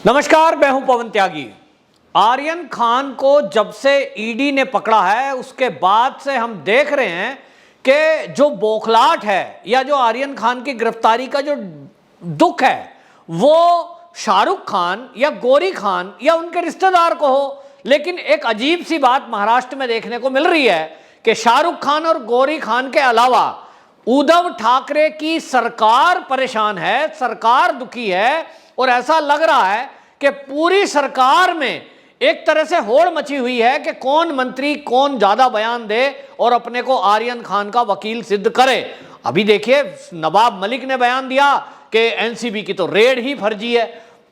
नमस्कार, मैं हूं पवन त्यागी। आर्यन खान को जब से ईडी ने पकड़ा है उसके बाद से हम देख रहे हैं कि जो बौखलाहट है या जो आर्यन खान की गिरफ्तारी का जो दुख है वो शाहरुख खान या गौरी खान या उनके रिश्तेदार को हो। लेकिन एक अजीब सी बात महाराष्ट्र में देखने को मिल रही है कि शाहरुख खान और गौरी खान के अलावा उद्धव ठाकरे की सरकार परेशान है, सरकार दुखी है और ऐसा लग रहा है कि पूरी सरकार में एक तरह से होड़ मची हुई है कि कौन मंत्री कौन ज्यादा बयान दे और अपने को आर्यन खान का वकील सिद्ध करे। अभी देखिए, नवाब मलिक ने बयान दिया कि एनसीबी की तो रेड ही फर्जी है,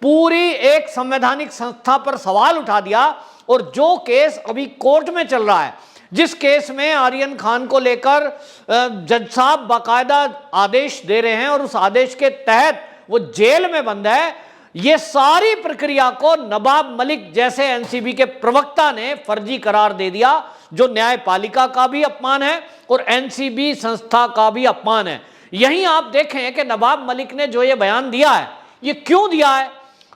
पूरी एक संवैधानिक संस्था पर सवाल उठा दिया। और जो केस अभी कोर्ट में चल रहा है, जिस केस में आर्यन खान को लेकर जज साहब बाकायदा आदेश दे रहे हैं और उस आदेश के तहत वो जेल में बंद है, ये सारी प्रक्रिया को नवाब मलिक जैसे एनसीबी के प्रवक्ता ने फर्जी करार दे दिया, जो न्यायपालिका का भी अपमान है और एनसीबी संस्था का भी अपमान है। यहीं आप देखें कि नवाब मलिक ने जो ये बयान दिया है, ये क्यों दिया है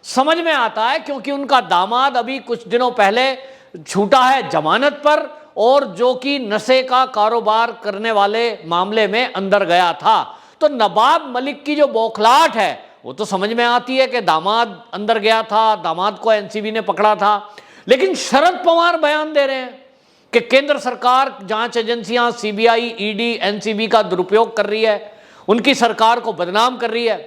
समझ में आता है, क्योंकि उनका दामाद अभी कुछ दिनों पहले छूटा है जमानत पर और जो कि नशे का कारोबार करने वाले मामले में अंदर गया था। तो नवाब मलिक की जो बौखलाहट है वो तो समझ में आती है कि दामाद अंदर गया था, दामाद को एनसीबी ने पकड़ा था। लेकिन शरद पवार बयान दे रहे हैं कि केंद्र सरकार, जांच एजेंसियां, सीबीआई, ईडी, एनसीबी का दुरुपयोग कर रही है, उनकी सरकार को बदनाम कर रही है।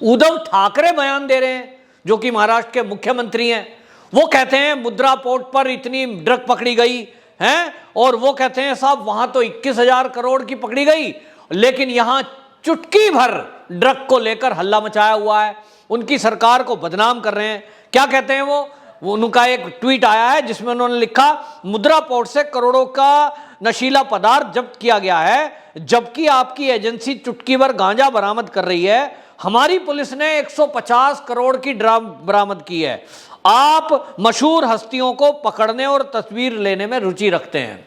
उद्धव ठाकरे बयान दे रहे हैं, जो कि महाराष्ट्र के मुख्यमंत्री हैं। वो कहते हैं मुद्रा पोर्ट पर इतनी ड्रग पकड़ी गई है और वो कहते हैं साहब वहां तो 21,000 करोड़ की पकड़ी गई, लेकिन यहां चुटकी भर ड्रग को लेकर हल्ला मचाया हुआ है। उनकी सरकार को बदनाम कर रहे हैं। क्या कहते हैं वो उनका एक ट्वीट आया है जिसमें उन्होंने लिखा, मुद्रा पोर्ट से करोड़ों का नशीला पदार्थ जब्त किया गया है, जबकि आपकी एजेंसी चुटकी भर गांजा बरामद कर रही है। हमारी पुलिस ने 150 करोड़ की ड्रग बरामद की है। आप मशहूर हस्तियों को पकड़ने और तस्वीर लेने में रुचि रखते हैं।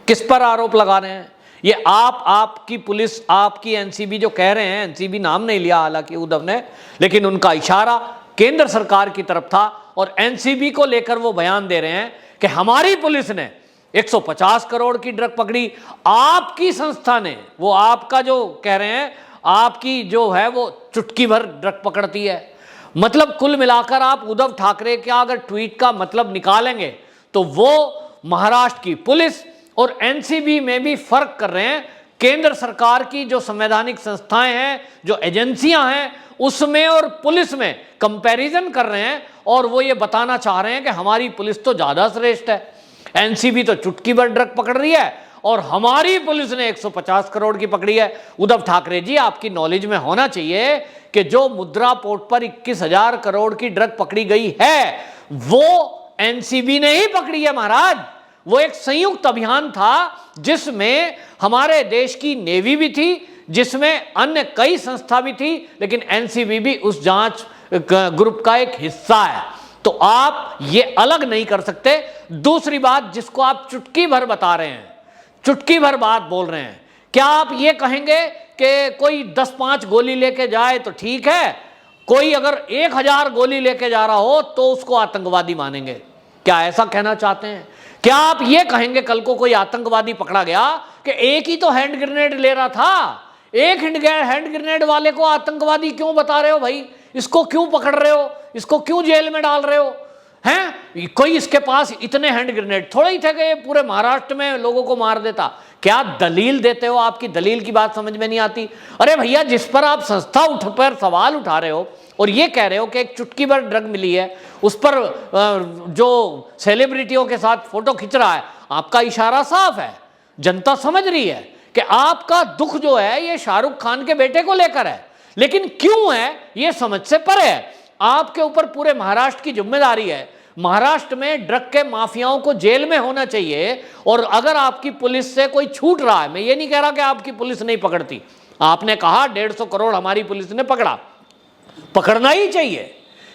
किस पर आरोप लगा रहे हैं? ये आपकी पुलिस, आपकी एनसीबी जो कह रहे हैं, एनसीबी नाम नहीं लिया हालांकि उद्धव ने, लेकिन उनका इशारा केंद्र सरकार की तरफ था और एनसीबी को लेकर वो बयान दे रहे हैं कि हमारी पुलिस ने 150 करोड़ की ड्रग पकड़ी, आपकी संस्था ने, वो आपका जो कह रहे हैं आपकी जो है वो चुटकी भर ड्रग पकड़ती है। मतलब कुल मिलाकर आप उद्धव ठाकरे का अगर ट्वीट का मतलब निकालेंगे तो वो महाराष्ट्र की पुलिस और एनसीबी में भी फर्क कर रहे हैं। केंद्र सरकार की जो संवैधानिक संस्थाएं हैं, जो एजेंसियां हैं, उसमें और पुलिस में कंपैरिजन कर रहे हैं और वो ये बताना चाह रहे हैं कि हमारी पुलिस तो ज्यादा श्रेष्ठ है, एनसीबी तो चुटकी भर ड्रग पकड़ रही है और हमारी पुलिस ने 150 करोड़ की पकड़ी है। उद्धव ठाकरे जी, आपकी नॉलेज में होना चाहिए कि जो मुद्रा पोर्ट पर 21,000 करोड़ की ड्रग पकड़ी गई है वो एनसीबी ने ही पकड़ी है महाराज। वो एक संयुक्त अभियान था जिसमें हमारे देश की नेवी भी थी, जिसमें अन्य कई संस्था भी थी, लेकिन एनसीबी भी उस जांच ग्रुप का एक हिस्सा है। तो आप ये अलग नहीं कर सकते। दूसरी बात, जिसको आप चुटकी भर बता रहे हैं, चुटकी भर बात बोल रहे हैं, क्या आप ये कहेंगे कि कोई 10-5 गोली लेके जाए तो ठीक है, कोई अगर 1,000 गोली लेके जा रहा हो तो उसको आतंकवादी मानेंगे? क्या ऐसा कहना चाहते हैं? क्या आप ये कहेंगे कल को कोई आतंकवादी पकड़ा गया कि एक ही तो हैंड ग्रेनेड ले रहा था, एक हैंड ग्रेनेड वाले को आतंकवादी क्यों बता रहे हो भाई? इसको क्यों पकड़ रहे हो? इसको क्यों जेल में डाल रहे हो? हैं? कोई इसके पास इतने हैंड ग्रेनेड थोड़े ही थे कि पूरे महाराष्ट्र में लोगों को मार देता। क्या दलील देते हो? आपकी दलील की बात समझ में नहीं आती। अरे भैया, जिस पर आप संस्था पर सवाल उठा रहे हो और ये कह रहे हो कि एक चुटकी भर ड्रग मिली है, उस पर जो सेलिब्रिटियों के साथ फोटो खिंच रहा है, आपका इशारा साफ है, जनता समझ रही है कि आपका दुख जो है ये शाहरुख खान के बेटे को लेकर है। लेकिन क्यों है ये समझ से परे है। आपके ऊपर पूरे महाराष्ट्र की जिम्मेदारी है। महाराष्ट्र में ड्रग के माफियाओं को जेल में होना चाहिए। और अगर आपकी पुलिस से कोई छूट रहा है, मैं ये नहीं कह रहा कि आपकी पुलिस नहीं पकड़ती, आपने कहा 150 करोड़ हमारी पुलिस ने पकड़ा, पकड़ना ही चाहिए,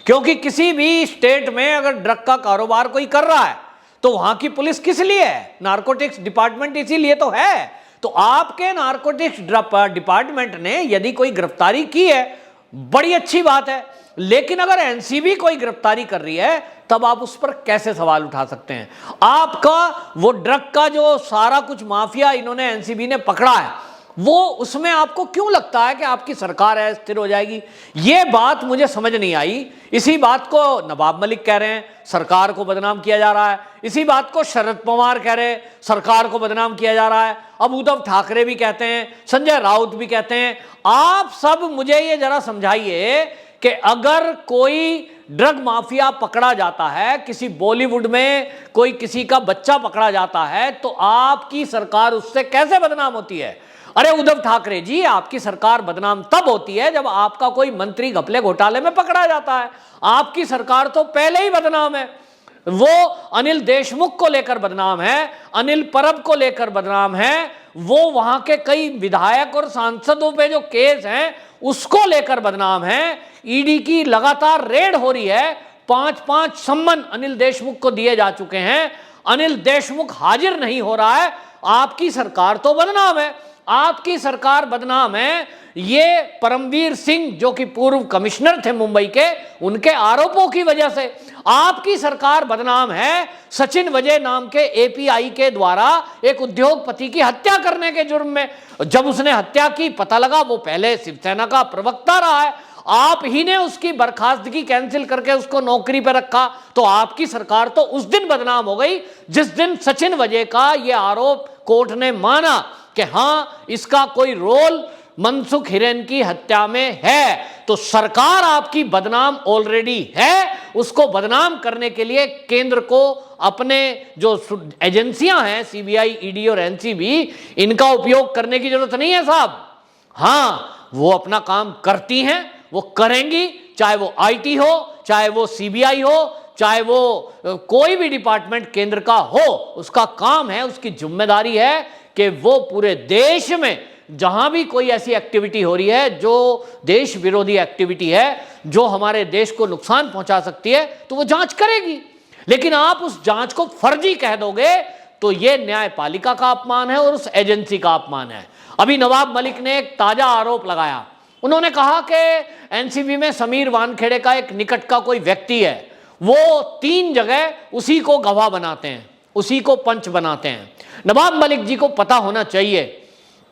क्योंकि किसी भी स्टेट में अगर ड्रग का कारोबार कोई कर रहा है तो वहां की पुलिस किस लिए है? नारकोटिक्स डिपार्टमेंट इसीलिए तो है। तो आपके नारकोटिक्स डिपार्टमेंट ने यदि कोई गिरफ्तारी की है, बड़ी अच्छी बात है। लेकिन अगर एनसीबी कोई गिरफ्तारी कर रही है तब आप उस पर कैसे सवाल उठा सकते हैं? आपका वो ड्रग का जो सारा कुछ माफिया इन्होंने एनसीबी ने पकड़ा है, वो उसमें आपको क्यों लगता है कि आपकी सरकार है स्थिर हो जाएगी? ये बात मुझे समझ नहीं आई। इसी बात को नवाब मलिक कह रहे हैं, सरकार को बदनाम किया जा रहा है। इसी बात को शरद पवार कह रहे हैं, सरकार को बदनाम किया जा रहा है। अब उद्धव ठाकरे भी कहते हैं, संजय राउत भी कहते हैं। आप सब मुझे ये जरा समझाइए कि अगर कोई ड्रग माफिया पकड़ा जाता है, किसी बॉलीवुड में कोई किसी का बच्चा पकड़ा जाता है, तो आपकी सरकार उससे कैसे बदनाम होती है? अरे उद्धव ठाकरे जी, आपकी सरकार बदनाम तब होती है जब आपका कोई मंत्री घपले घोटाले में पकड़ा जाता है। आपकी सरकार तो पहले ही बदनाम है। वो अनिल देशमुख को लेकर बदनाम है, अनिल परब को लेकर बदनाम है, वो वहां के कई विधायक और सांसदों पे जो केस हैं उसको लेकर बदनाम है। ईडी की लगातार रेड हो रही है, 5-5 सम्मन अनिल देशमुख को दिए जा चुके हैं। अनिल देशमुख हाजिर नहीं हो रहा है। आपकी सरकार तो बदनाम है, आपकी सरकार बदनाम है। ये परमवीर सिंह जो कि पूर्व कमिश्नर थे मुंबई के, उनके आरोपों की वजह से आपकी सरकार बदनाम है। सचिन वजय नाम के एपीआई के द्वारा एक उद्योगपति की हत्या करने के जुर्म में, जब उसने हत्या की पता लगा वो पहले शिवसेना का प्रवक्ता रहा है, आप ही ने उसकी बर्खास्तगी कैंसिल करके उसको नौकरी पर रखा। तो आपकी सरकार तो उस दिन बदनाम हो गई जिस दिन सचिन वजय का यह आरोप कोर्ट ने माना कि हां इसका कोई रोल मनसुख हिरेन की हत्या में है। तो सरकार आपकी बदनाम ऑलरेडी है। उसको बदनाम करने के लिए केंद्र को अपने जो एजेंसियां हैं, सीबीआई, ईडी और एनसीबी, इनका उपयोग करने की जरूरत नहीं है साहब। हां, वो अपना काम करती हैं, वो करेंगी, चाहे वो आईटी हो, चाहे वो सीबीआई हो, चाहे वो कोई भी डिपार्टमेंट केंद्र का हो। उसका काम है, उसकी जिम्मेदारी है कि वो पूरे देश में जहां भी कोई ऐसी एक्टिविटी हो रही है जो देश विरोधी एक्टिविटी है, जो हमारे देश को नुकसान पहुंचा सकती है, तो वो जांच करेगी। लेकिन आप उस जांच को फर्जी कह दोगे तो ये न्यायपालिका का अपमान है और उस एजेंसी का अपमान है। अभी नवाब मलिक ने एक ताजा आरोप लगाया। उन्होंने कहा कि एनसीबी में समीर वानखेड़े का एक निकट का कोई व्यक्ति है, वो 3 जगह उसी को गवाह बनाते हैं, उसी को पंच बनाते हैं। नवाब मलिक जी को पता होना चाहिए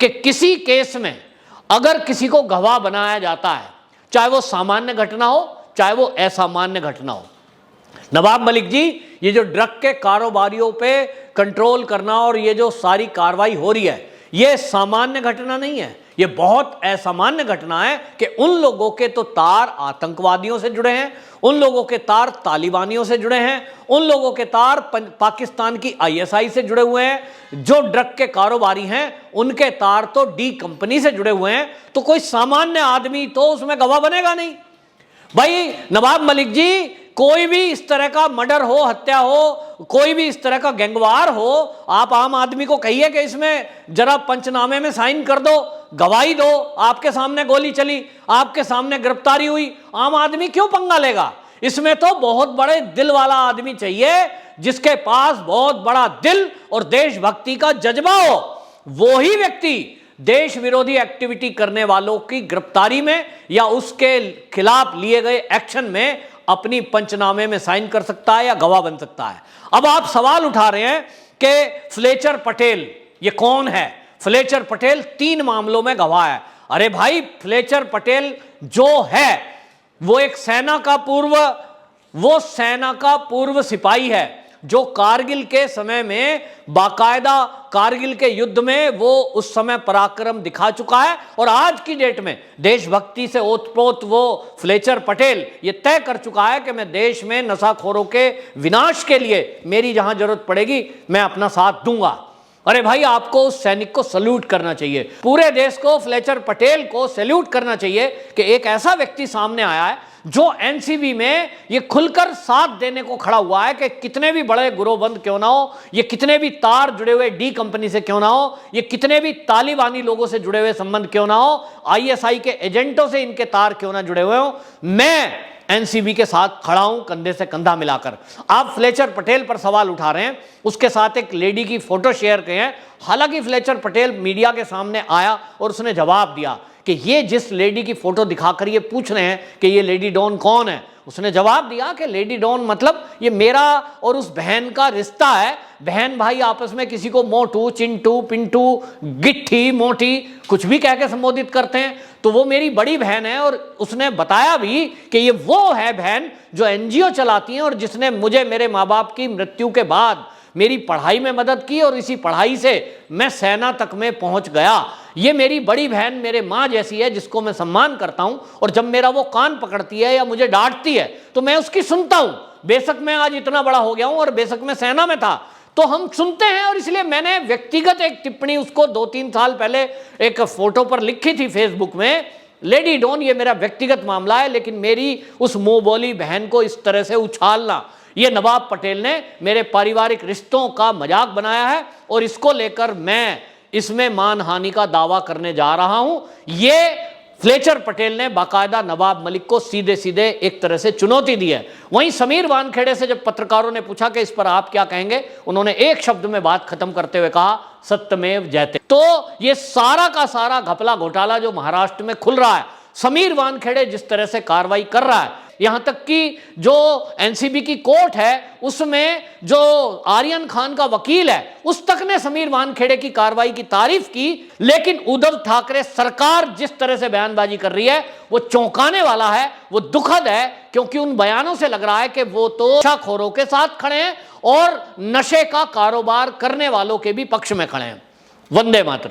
कि किसी केस में अगर किसी को गवाह बनाया जाता है, चाहे वो सामान्य घटना हो, चाहे वो असामान्य घटना हो। नवाब मलिक जी, ये जो ड्रग के कारोबारियों पे कंट्रोल करना और ये जो सारी कार्रवाई हो रही है, ये सामान्य घटना नहीं है, ये बहुत असामान्य घटना है कि उन लोगों के तो तार आतंकवादियों से जुड़े हैं, उन लोगों के तार तालिबानियों से जुड़े हैं, उन लोगों के तार पाकिस्तान की आईएसआई से जुड़े हुए हैं। जो ड्रग के कारोबारी हैं उनके तार तो डी कंपनी से जुड़े हुए हैं। तो कोई सामान्य आदमी तो उसमें गवाह बनेगा नहीं। भाई नवाब मलिक जी, कोई भी इस तरह का मर्डर हो, हत्या हो, कोई भी इस तरह का गैंगवार हो, आप आम आदमी को कहिए कि इसमें जरा पंचनामे में साइन कर दो, गवाही दो। आपके सामने गोली चली, आपके सामने गिरफ्तारी हुई, आम आदमी क्यों पंगा लेगा? इसमें तो बहुत बड़े दिल वाला आदमी चाहिए, जिसके पास बहुत बड़ा दिल और देशभक्ति का जज्बा हो। वो ही व्यक्ति देश विरोधी एक्टिविटी करने वालों की गिरफ्तारी में या उसके खिलाफ लिए गए एक्शन में अपनी पंचनामे में साइन कर सकता है या गवाह बन सकता है। अब आप सवाल उठा रहे हैं कि फ्लेचर पटेल ये कौन है? फ्लेचर पटेल 3 मामलों में गवाह है। अरे भाई, फ्लेचर पटेल जो है वो एक सेना का पूर्व सिपाही है, जो कारगिल के समय में बाकायदा कारगिल के युद्ध में वो उस समय पराक्रम दिखा चुका है। और आज की डेट में देशभक्ति से ओतप्रोत वो फ्लेचर पटेल ये तय कर चुका है कि मैं देश में नशाखोरों के विनाश के लिए मेरी जहां जरूरत पड़ेगी मैं अपना साथ दूंगा। अरे भाई, आपको उस सैनिक को सल्यूट करना चाहिए। पूरे देश को फ्लेचर पटेल को सल्यूट करना चाहिए कि एक ऐसा व्यक्ति सामने आया है जो एनसीबी में ये खुलकर साथ देने को खड़ा हुआ है कि कितने भी बड़े गिरोहबंद क्यों ना हो, ये कितने भी तार जुड़े हुए डी कंपनी से क्यों ना हो, ये कितने भी तालिबानी लोगों से जुड़े हुए संबंध क्यों ना हो, आईएसआई के एजेंटों से इनके तार क्यों ना जुड़े हुए हो, मैं एनसीबी के साथ खड़ा हूं कंधे से कंधा मिलाकर। आप फ्लेचर पटेल पर सवाल उठा रहे हैं, उसके साथ एक लेडी की फोटो शेयर की है। हालांकि फ्लेचर पटेल मीडिया के सामने आया और उसने जवाब दिया कि ये जिस लेडी की फोटो दिखाकर ये पूछ रहे हैं कि ये लेडी डॉन कौन है, उसने जवाब दिया कि लेडी डॉन मतलब ये मेरा और उस बहन का रिश्ता है। बहन भाई आपस में किसी को मोटू, चिंटू, पिंटू, गिट्ठी, मोटी कुछ भी कह के संबोधित करते हैं, तो वो मेरी बड़ी बहन है। और उसने बताया भी कि ये वो है बहन जो एनजीओ चलाती है और जिसने मुझे मेरे माँ बाप की मृत्यु के बाद मेरी पढ़ाई में मदद की और इसी पढ़ाई से मैं सेना तक में पहुंच गया। ये मेरी बड़ी बहन मेरे माँ जैसी है जिसको मैं सम्मान करता हूं, और जब मेरा वो कान पकड़ती है या मुझे डांटती है तो मैं उसकी सुनता हूं। बेशक मैं आज इतना बड़ा हो गया हूं और बेशक मैं सेना में था, तो हम सुनते हैं। और इसलिए मैंने व्यक्तिगत एक टिप्पणी उसको 2-3 साल पहले एक फोटो पर लिखी थी फेसबुक में, लेडी डॉन ये मेरा व्यक्तिगत मामला है, लेकिन मेरी उस मुंह बोली बहन को इस तरह से उछालना, ये नवाब पटेल ने मेरे पारिवारिक रिश्तों का मजाक बनाया है और इसको लेकर मैं इसमें मानहानि का दावा करने जा रहा हूं। ये फ्लेचर पटेल ने बाकायदा नवाब मलिक को सीधे सीधे एक तरह से चुनौती दी है। वहीं समीर वानखेड़े से जब पत्रकारों ने पूछा कि इस पर आप क्या कहेंगे, उन्होंने एक शब्द में बात खत्म करते हुए कहा, सत्यमेव जयते। तो ये सारा का सारा घपला घोटाला जो महाराष्ट्र में खुल रहा है, समीर वानखेड़े जिस तरह से कार्रवाई कर रहा है, यहां तक कि जो एनसीबी की कोर्ट है उसमें जो आर्यन खान का वकील है उस तक ने समीर वानखेड़े की कार्रवाई की तारीफ की। लेकिन उद्धव ठाकरे सरकार जिस तरह से बयानबाजी कर रही है वो चौंकाने वाला है, वो दुखद है, क्योंकि उन बयानों से लग रहा है कि वो तो नशाखोरों के साथ खड़े हैं और नशे का कारोबार करने वालों के भी पक्ष में खड़े हैं। वंदे मातरम।